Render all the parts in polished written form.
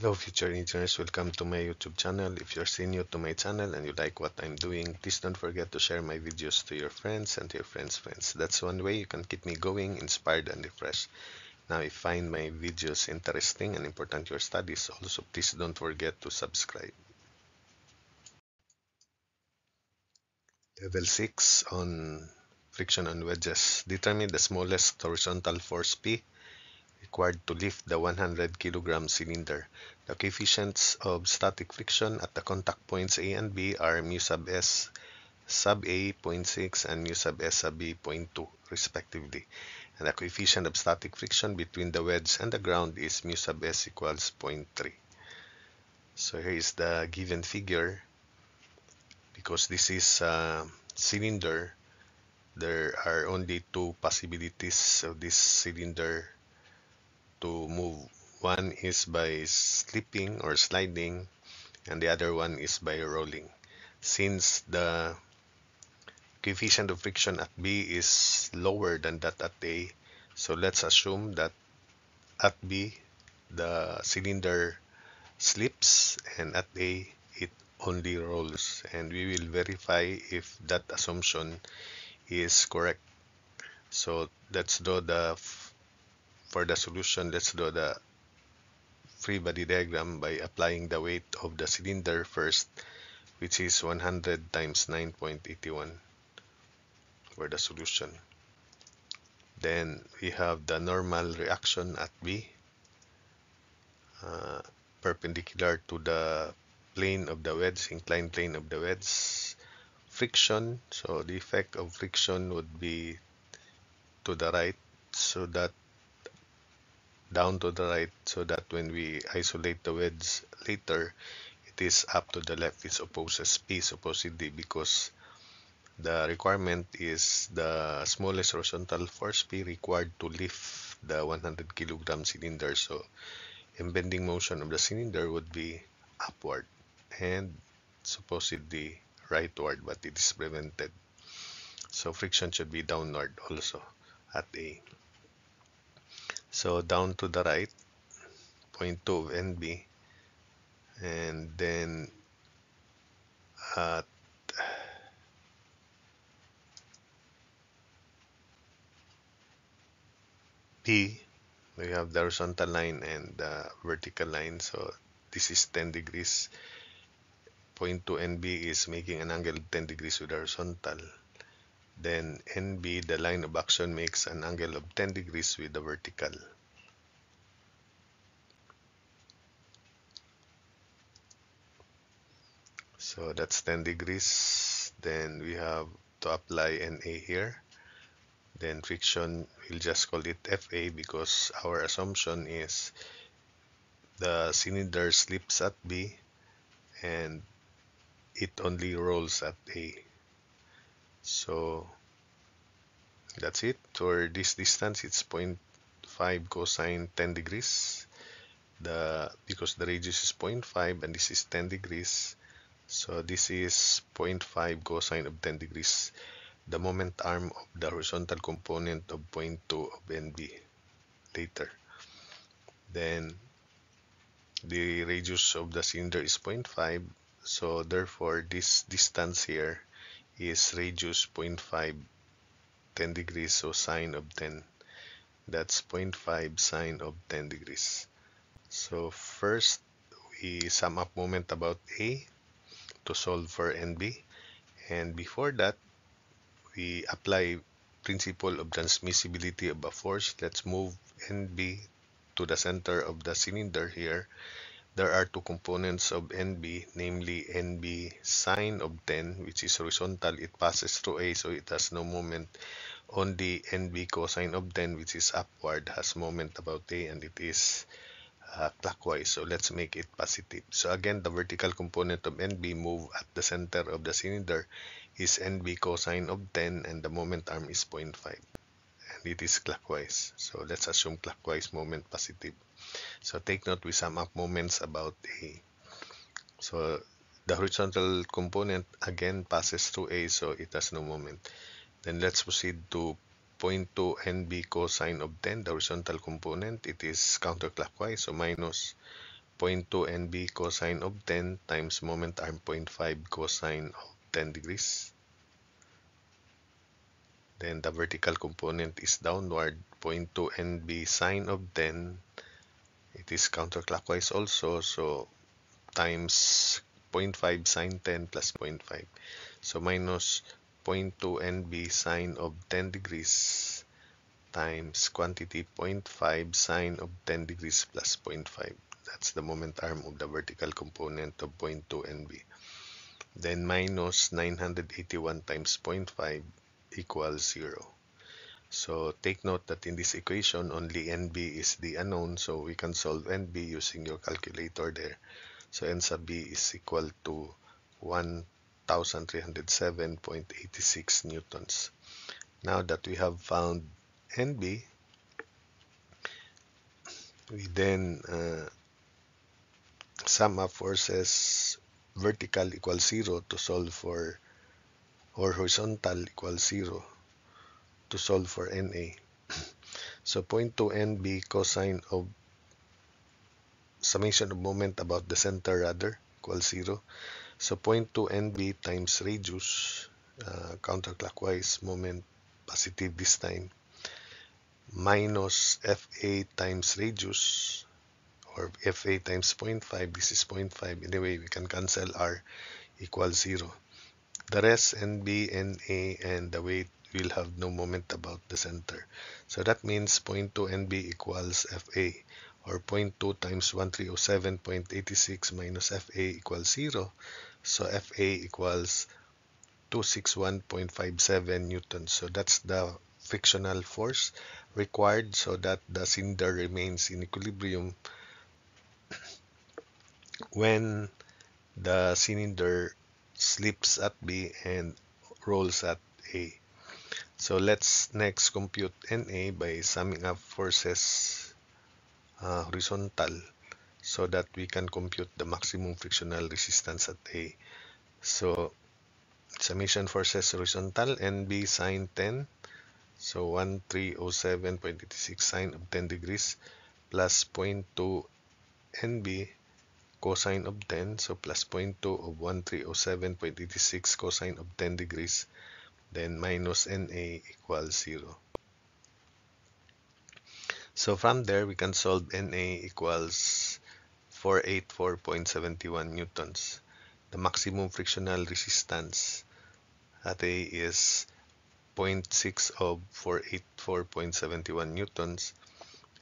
Hello future engineers, welcome to my YouTube channel. If you're still new to my channel and you like what I'm doing, please don't forget to share my videos to your friends and to your friends' friends. That's one way you can keep me going, inspired and refreshed. Now if you find my videos interesting and important to your studies, also please don't forget to subscribe. Level 6 on friction on wedges. Determine the smallest horizontal force P required to lift the 100 kilogram cylinder. The coefficients of static friction at the contact points A and B are mu sub S sub A zero point 0.6 and mu sub S sub B 0.2 respectively. And the coefficient of static friction between the wedge and the ground is mu sub S equals 0.3. So here is the given figure. Because this is a cylinder, there are only two possibilities of this cylinder to move. One is by slipping or sliding, and the other one is by rolling. Since the coefficient of friction at B is lower than that at A, so let's assume that at B the cylinder slips and at A it only rolls, and we will verify if that assumption is correct. So let's do for the solution, let's do the free body diagram by applying the weight of the cylinder first, which is 100 times 9.81 for the solution. Then we have the normal reaction at B, perpendicular to the plane of the wedge, inclined plane of the wedge. Friction, so the effect of friction would be to the right, so that down to the right, so that when we isolate the wedge later, it is up to the left, which opposes P supposedly, because the requirement is the smallest horizontal force P required to lift the 100 kilogram cylinder. So impending motion of the cylinder would be upward and supposedly rightward, but it is prevented. So friction should be downward also at A. So down to the right, 0.2 of NB, and then at P, we have the horizontal line and the vertical line. So this is 10 degrees. 0.2 NB is making an angle of 10 degrees with the horizontal. Then NB, the line of action, makes an angle of 10 degrees with the vertical. So that's 10 degrees. Then we have to apply NA here. Then friction, we'll just call it FA because our assumption is the cylinder slips at B and it only rolls at A. So that's it. For this distance, it's 0.5 cosine 10 degrees. Because the radius is 0.5 and this is 10 degrees, so this is 0.5 cosine of 10 degrees. The moment arm of the horizontal component of 0.2 of NB later. Then the radius of the cylinder is 0.5, so therefore this distance here is radius 0.5 10 degrees, so sine of 10. That's 0.5 sine of 10 degrees. So first we sum up moment about A to solve for NB, and before that we apply principle of transmissibility of a force. Let's move NB to the center of the cylinder here. There are two components of NB, namely NB sine of 10, which is horizontal. It passes through A, so it has no moment. Only NB cosine of 10, which is upward, has moment about A, and it is clockwise. So let's make it positive. So again, the vertical component of NB move at the center of the cylinder is NB cosine of 10, and the moment arm is 0.5. And it is clockwise. So let's assume clockwise moment positive. So take note, we sum up moments about A. So the horizontal component again passes through A, so it has no moment. Then let's proceed to 0.2 NB cosine of 10, the horizontal component. It is counterclockwise, so minus 0.2 NB cosine of 10 times moment arm 0.5 cosine of 10 degrees. Then the vertical component is downward, 0.2 NB sine of 10. It is counterclockwise also, so times 0.5 sine 10 plus 0.5. So minus 0.2 NB sine of 10 degrees times quantity 0.5 sine of 10 degrees plus 0.5. That's the moment arm of the vertical component of 0.2 NB. Then minus 981 times 0.5 equals 0. So take note that in this equation, only NB is the unknown, so we can solve NB using your calculator there. So N sub B is equal to 1307.86 newtons. Now that we have found NB, we then sum up forces vertical equals 0 to solve for, or horizontal equals 0 to solve for NA. So 0.2 NB cosine of summation of moment about the center rather equals 0. So 0.2 NB times radius, counterclockwise moment, positive this time, minus FA times radius, or FA times 0.5, this is 0.5, anyway we can cancel R, equals 0. The rest, NB, NA, and the weight will have no moment about the center. So that means 0.2 NB equals FA, or 0.2 times 1307.86 minus FA equals 0. So FA equals 261.57 newtons. So that's the frictional force required so that the cylinder remains in equilibrium when the cylinder slips at B and rolls at A. So let's next compute NA by summing up forces horizontal so that we can compute the maximum frictional resistance at A. So summation forces horizontal, NB sine 10, so 1307.86 sine of 10 degrees plus 0.2 NB cosine of 10, so plus 0.2 of 1307.86 cosine of 10 degrees, then minus NA equals 0. So from there, we can solve NA equals 484.71 newtons. The maximum frictional resistance at A is 0.6 of 484.71 newtons,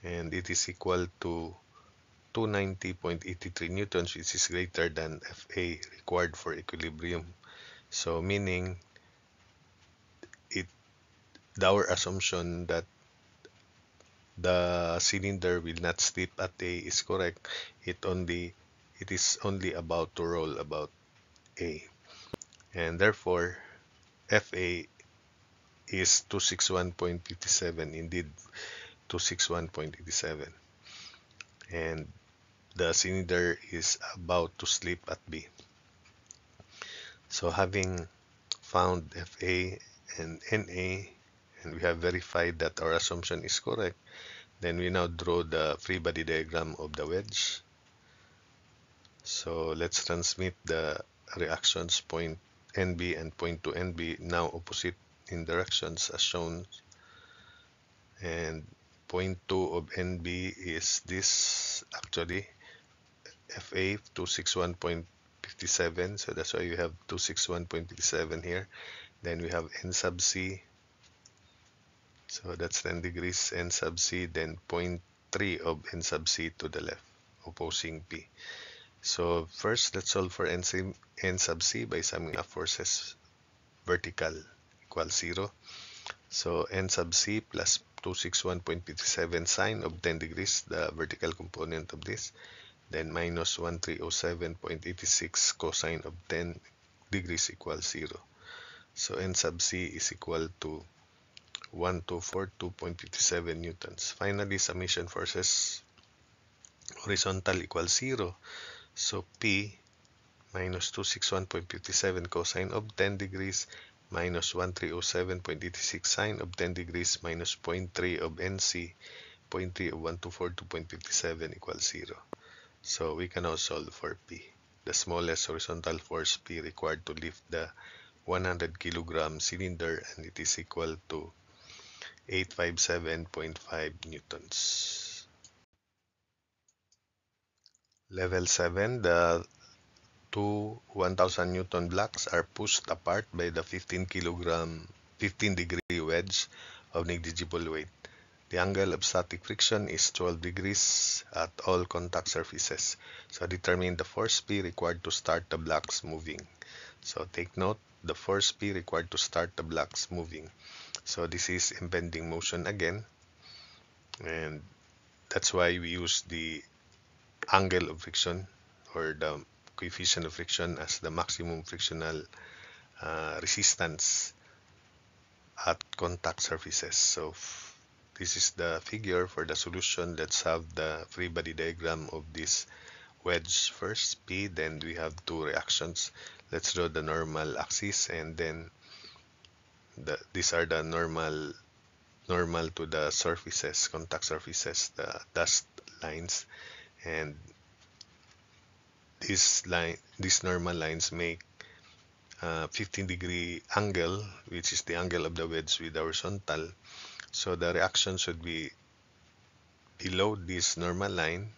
and it is equal to 290.83 newtons, which is greater than FA required for equilibrium. So meaning our assumption that the cylinder will not slip at A is correct. It is only about to roll about A, and therefore FA is 261.57, indeed 261.87, and the cylinder is about to slip at B. So having found FA and NA, and we have verified that our assumption is correct, then we now draw the free body diagram of the wedge. So let's transmit the reactions point NB and point to NB, now opposite in directions as shown. And point 2 of NB is this, actually FA 261.57, so that's why you have 261.57 here. Then we have N sub C, so that's 10 degrees N sub C, then 0.3 of N sub C to the left, opposing P. So first, let's solve for N sub C by summing up forces vertical equals 0. So N sub C plus 261.57 sine of 10 degrees, the vertical component of this, then minus 1307.86 cosine of 10 degrees equals 0. So N sub C is equal to 1242.57 newtons. Finally, summation forces horizontal equals 0. So P minus 261.57 cosine of 10 degrees minus 1307.86 sine of 10 degrees minus 0.3 of NC, 0.3 of 1242.57 equals 0. So we can now solve for P. The smallest horizontal force P required to lift the 100 kilogram cylinder, and it is equal to 857.5 newtons. Level 7, the two 1000 Newton blocks are pushed apart by the 15 degree wedge of negligible weight. The angle of static friction is 12 degrees at all contact surfaces. So determine the force P required to start the blocks moving. So take note, the force P required to start the blocks moving. So this is impending motion again, and that's why we use the angle of friction or the coefficient of friction as the maximum frictional resistance at contact surfaces. So this is the figure for the solution. Let's have the free body diagram of this wedge first, P, then we have two reactions. Let's draw the normal axis, and then these are the normal to the surfaces, contact surfaces, the dust lines, and these normal lines make 15-degree angle, which is the angle of the wedge with the horizontal. So the reaction should be below this normal line.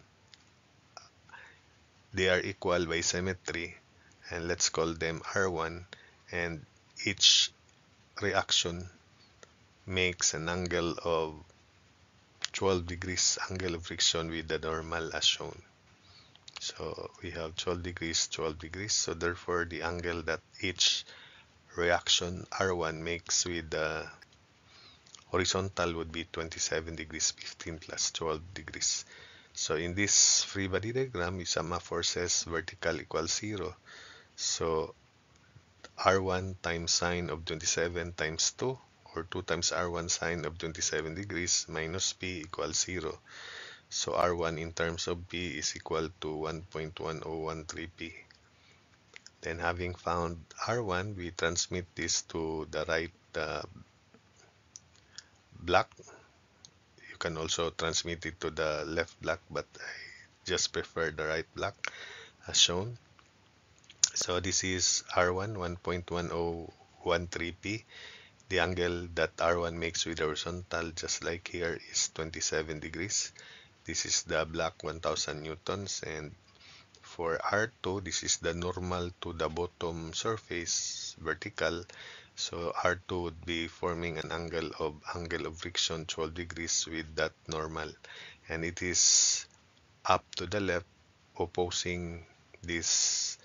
They are equal by symmetry, and let's call them R1, and each reaction makes an angle of 12 degrees angle of friction with the normal as shown. So we have 12 degrees, 12 degrees. So therefore, the angle that each reaction R1 makes with the horizontal would be 27 degrees, 15 plus 12 degrees. So in this free body diagram, we sum up forces vertical equals 0. So R1 times sine of 27 times 2, or 2 times R1 sine of 27 degrees minus P equals 0. So R1 in terms of P is equal to 1.1013 P. Then having found R1, we transmit this to the right block. You can also transmit it to the left block, but I just prefer the right block as shown. So this is R1, 1.1013P. The angle that R1 makes with the horizontal, just like here, is 27 degrees. This is the block 1000 newtons, and for R2, this is the normal to the bottom surface, vertical. So R2 would be forming an angle of friction 12 degrees with that normal, and it is up to the left, opposing this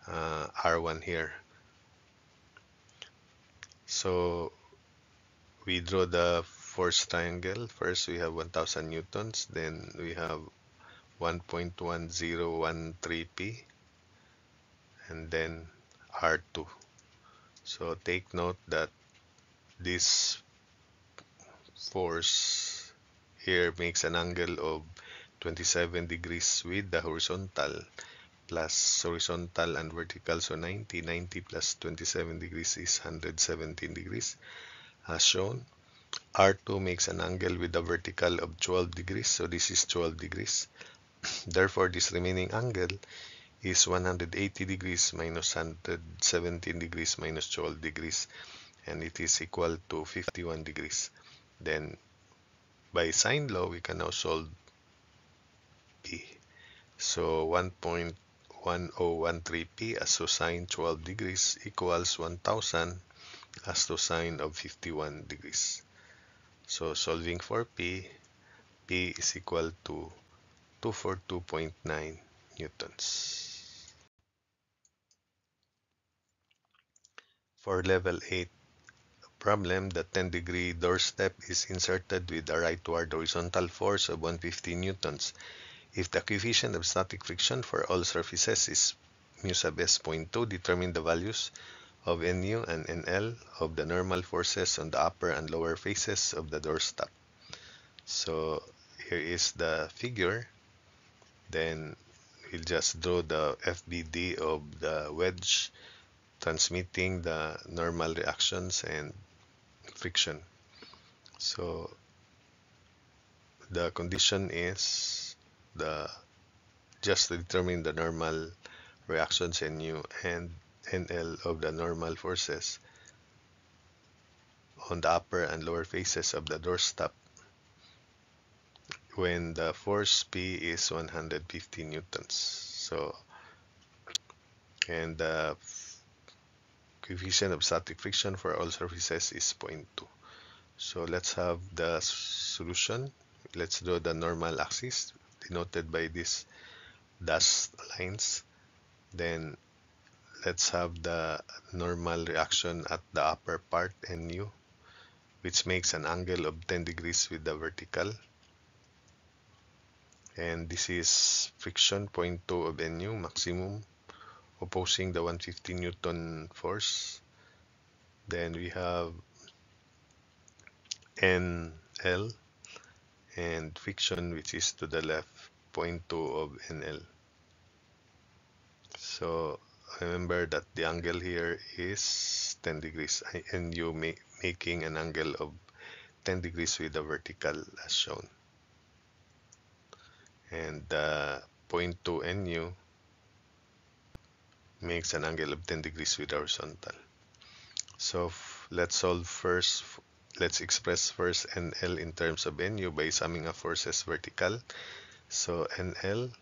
R1 here. So we draw the force triangle. First we have 1000 newtons, then we have 1.1013P, and then R2. So take note that this force here makes an angle of 27 degrees with the horizontal, plus horizontal and vertical, so 90 plus 27 degrees is 117 degrees as shown. R2 makes an angle with the vertical of 12 degrees, so this is 12 degrees. Therefore, this remaining angle is 180 degrees minus 117 degrees minus 12 degrees, and it is equal to 51 degrees. Then by sine law, we can now solve P. So 1.1013P as to sine 12 degrees equals 1000 as to sine of 51 degrees. So solving for P is equal to 242.9 newtons. For level 8 problem, the 10-degree doorstep is inserted with a rightward horizontal force of 150 newtons. If the coefficient of static friction for all surfaces is mu sub s 0.2, determine the values of Nu and Nl of the normal forces on the upper and lower faces of the doorstep. So here is the figure. Then we'll just draw the FBD of the wedge, transmitting the normal reactions and friction. So the condition is the just to determine the normal reactions NU and NL of the normal forces on the upper and lower faces of the doorstop when the force P is 150 newtons. So, and the coefficient of static friction for all surfaces is 0.2. So let's have the solution. Let's draw the normal axis denoted by these dashed lines. Then let's have the normal reaction at the upper part NU, which makes an angle of 10 degrees with the vertical. And this is friction 0.2 of NU maximum opposing the 150 Newton force. Then we have NL and friction, which is to the left, 0.2 of NL. So remember that the angle here is 10 degrees and you making an angle of 10 degrees with the vertical as shown. And the 0.2 NU makes an angle of 10 degrees with the horizontal. So let's solve first. Let's express first NL in terms of NU by summing up forces vertical. So NL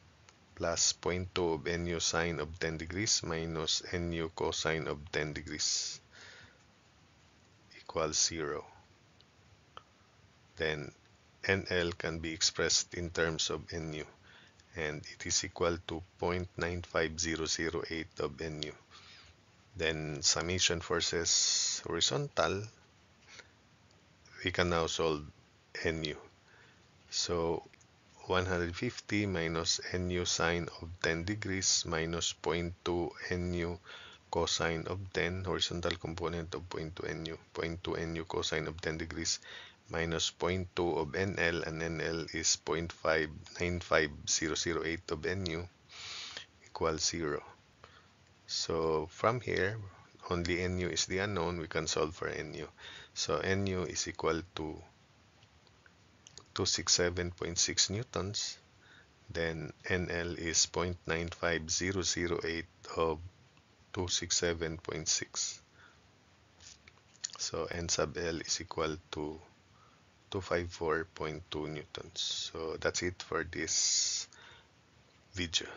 plus 0.2 of NU sine of 10 degrees minus NU cosine of 10 degrees equals 0. Then NL can be expressed in terms of NU, and it is equal to 0.95008 of NU. Then summation forces horizontal, we can now solve NU. So 150 minus NU sine of 10 degrees minus 0.2 NU cosine of 10, horizontal component of 0.2 NU, 0.2 NU cosine of 10 degrees minus 0.2 of NL, and NL is 0.95008 of NU equals 0. So from here, only NU is the unknown, we can solve for NU. So NU is equal to 267.6 newtons. Then NL is 0.95008 of 267.6. So N sub L is equal to 254.2 newtons. So that's it for this video.